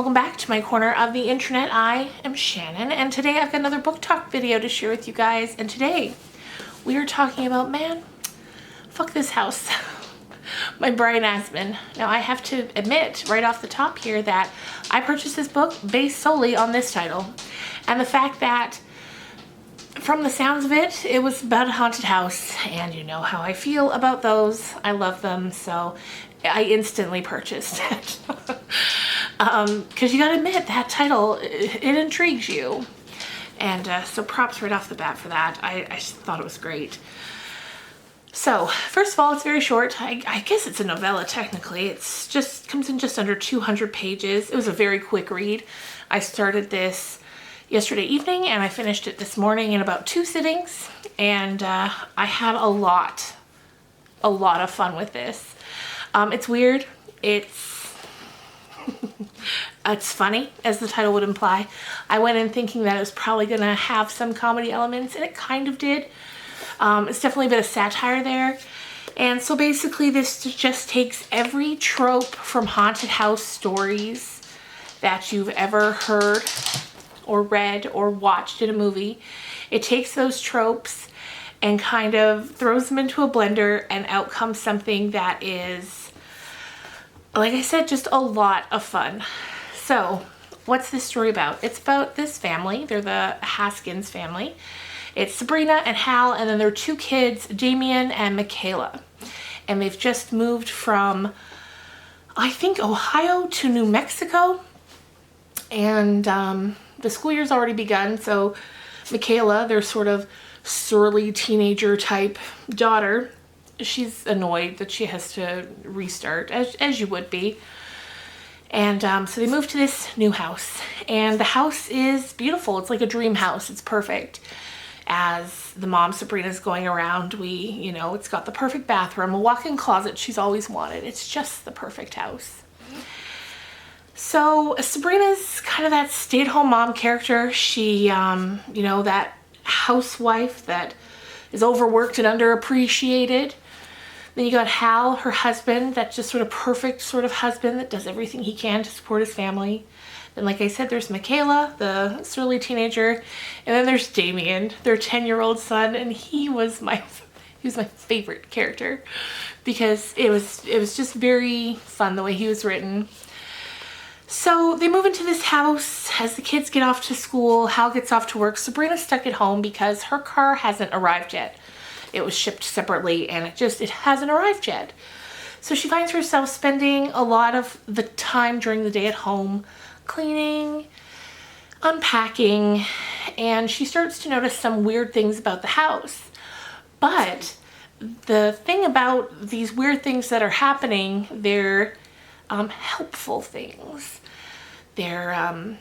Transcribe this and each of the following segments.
welcome back to my corner of the internet. I am Shannon, and today I've got another book talk video to share with you guys. And today we are talking about, man, fuck this house by Brian Asman. Now, I have to admit right off the top here that I purchased this book based solely on this title and the fact that, from the sounds of it, it was about a haunted house, and you know how I feel about those. I love them, so I instantly purchased it. Because you gotta admit, that title, it intrigues you. And so props right off the bat for that. I just thought it was great. So, first of all, it's very short. I guess it's a novella, technically. It's just comes in just under 200 pages. It was a very quick read. I started this yesterday evening, and I finished it this morning in about 2 sittings. And I had a lot of fun with this. It's weird. It's funny, as the title would imply. I went in thinking that it was probably going to have some comedy elements, and it kind of did. It's definitely a bit of satire there. And so basically this just takes every trope from haunted house stories that you've ever heard or read or watched in a movie. It takes those tropes and kind of throws them into a blender, and out comes something that is, like I said, just a lot of fun. So, what's this story about? It's about this family. They're the Haskins family. It's Sabrina and Hal, and then their 2 kids, Damien and Michaela. And they've just moved from, I think, Ohio to New Mexico. And the school year's already begun, so Michaela, their sort of surly teenager type daughter, she's annoyed that she has to restart, as you would be. And so they moved to this new house, and the house is beautiful. It's like a dream house. It's perfect. As the mom, Sabrina's going around, it's got the perfect bathroom, a walk-in closet she's always wanted. It's just the perfect house. So Sabrina's kind of that stay-at-home mom character. She, that housewife that is overworked and underappreciated. Then you got Hal, her husband, that just sort of perfect sort of husband that does everything he can to support his family. Then, like I said, there's Michaela, the surly teenager, and then there's Damien, their 10-year-old son, and he was my favorite character because it was just very fun the way he was written. So they move into this house. As the kids get off to school, Hal gets off to work. Sabrina's stuck at home because her car hasn't arrived yet. It was shipped separately, and it hasn't arrived yet. So she finds herself spending a lot of the time during the day at home, cleaning, unpacking, and she starts to notice some weird things about the house. But the thing about these weird things that are happening, they're helpful things. They're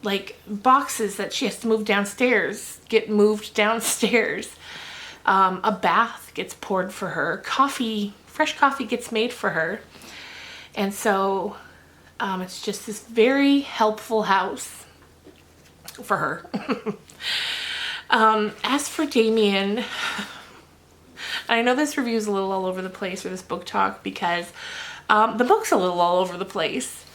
like boxes that she has to move downstairs, get moved downstairs. A bath gets poured for her. Fresh coffee gets made for her. And so it's just this very helpful house for her. As for Damien, I know this review is a little all over the place, or this book talk, because the book's a little all over the place.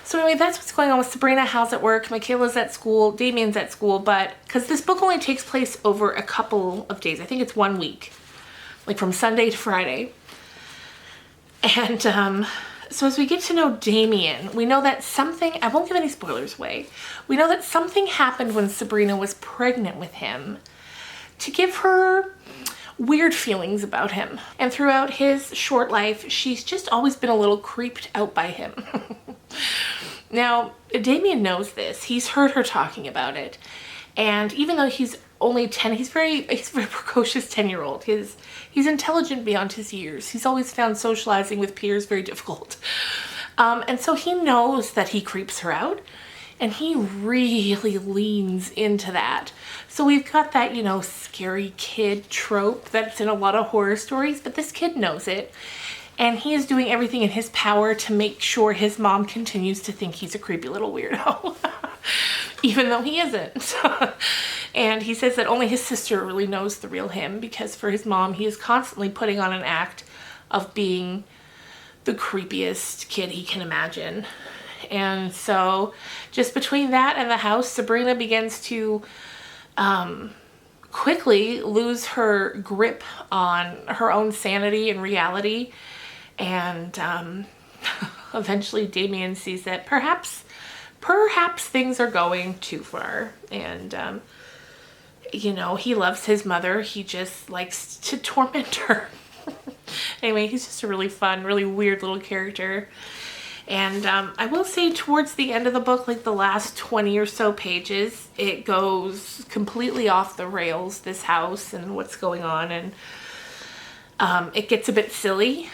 So anyway, that's what's going on with Sabrina. Hal's at work, Michaela's at school, Damien's at school, but because this book only takes place over a couple of days. I think it's 1 week, like from Sunday to Friday. And so as we get to know Damien, we know that something, I won't give any spoilers away, we know that something happened when Sabrina was pregnant with him to give her weird feelings about him. And throughout his short life, she's just always been a little creeped out by him. Now, Damien knows this. He's heard her talking about it. And even though he's only 10, he's a very precocious 10-year-old. He's intelligent beyond his years. He's always found socializing with peers very difficult. And so he knows that he creeps her out, and he really leans into that. So we've got that, scary kid trope that's in a lot of horror stories, but this kid knows it. And he is doing everything in his power to make sure his mom continues to think he's a creepy little weirdo. Even though he isn't. And he says that only his sister really knows the real him, because for his mom, he is constantly putting on an act of being the creepiest kid he can imagine. And so just between that and the house, Sabrina begins to quickly lose her grip on her own sanity and reality. And eventually Damien sees that perhaps things are going too far. And, you know, he loves his mother. He just likes to torment her. Anyway, he's just a really fun, really weird little character. And I will say towards the end of the book, like the last 20 or so pages, it goes completely off the rails, this house and what's going on. And it gets a bit silly.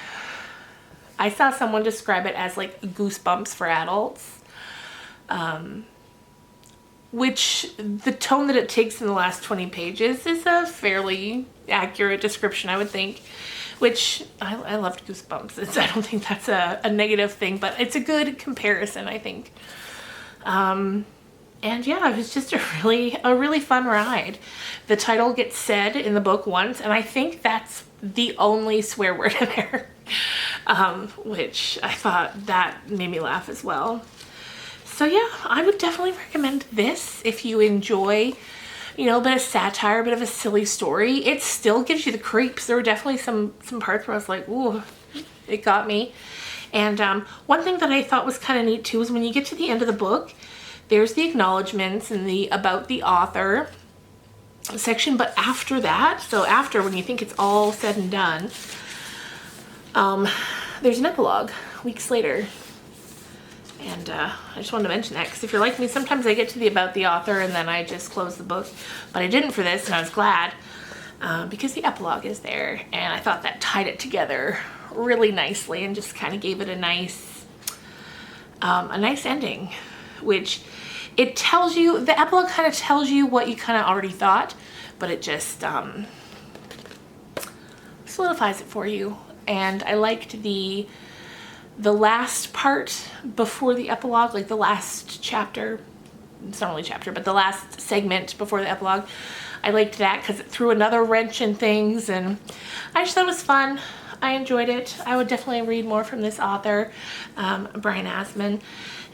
I saw someone describe it as like Goosebumps for adults. Which the tone that it takes in the last 20 pages is a fairly accurate description, I would think. Which I loved Goosebumps. I don't think that's a negative thing, but it's a good comparison, I think. And yeah, it was just a really fun ride. The title gets said in the book once, and I think that's the only swear word in there. Which I thought that made me laugh as well. So yeah, I would definitely recommend this if you enjoy, you know, a bit of satire, a bit of a silly story. It still gives you the creeps. There were definitely some parts where I was like, ooh, it got me. And one thing that I thought was kind of neat too is when you get to the end of the book, there's the acknowledgments and the about the author section. But after that, so after when you think it's all said and done, there's an epilogue weeks later. And I just wanted to mention that because if you're like me, sometimes I get to the about the author and then I just close the book. But I didn't for this, and I was glad because the epilogue is there. And I thought that tied it together really nicely and just kind of gave it a nice ending. Which it tells you, the epilogue kind of tells you what you kind of already thought, but it just solidifies it for you. And I liked the last part before the epilogue, like the last chapter. It's not really a chapter, but the last segment before the epilogue. I liked that because it threw another wrench in things, and I just thought it was fun. I enjoyed it. I would definitely read more from this author, Brian Asman.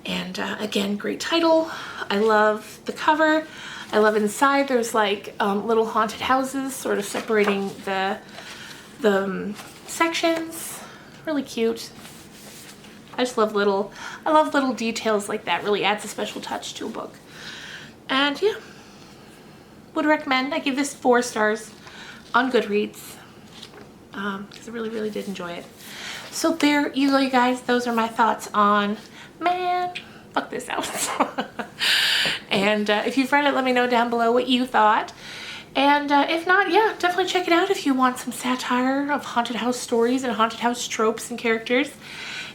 And again, great title. I love the cover. I love inside. There's like little haunted houses sort of separating the sections. Really cute. I love little details like that. Really adds a special touch to a book. And yeah, would recommend. I give this 4 stars on Goodreads because I really did enjoy it. So there you go, you guys. Those are my thoughts on Man, Fuck This House. And if you've read it, let me know down below what you thought. And if not, yeah, definitely check it out if you want some satire of haunted house stories and haunted house tropes and characters.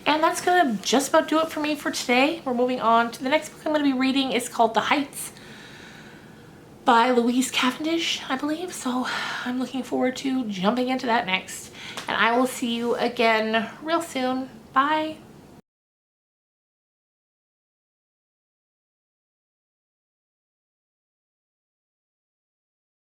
And that's going to just about do it for me for today. We're moving on to the next book I'm going to be reading. It's called The Heights by Louise Cavendish, I believe. So I'm looking forward to jumping into that next. And I will see you again real soon. Bye.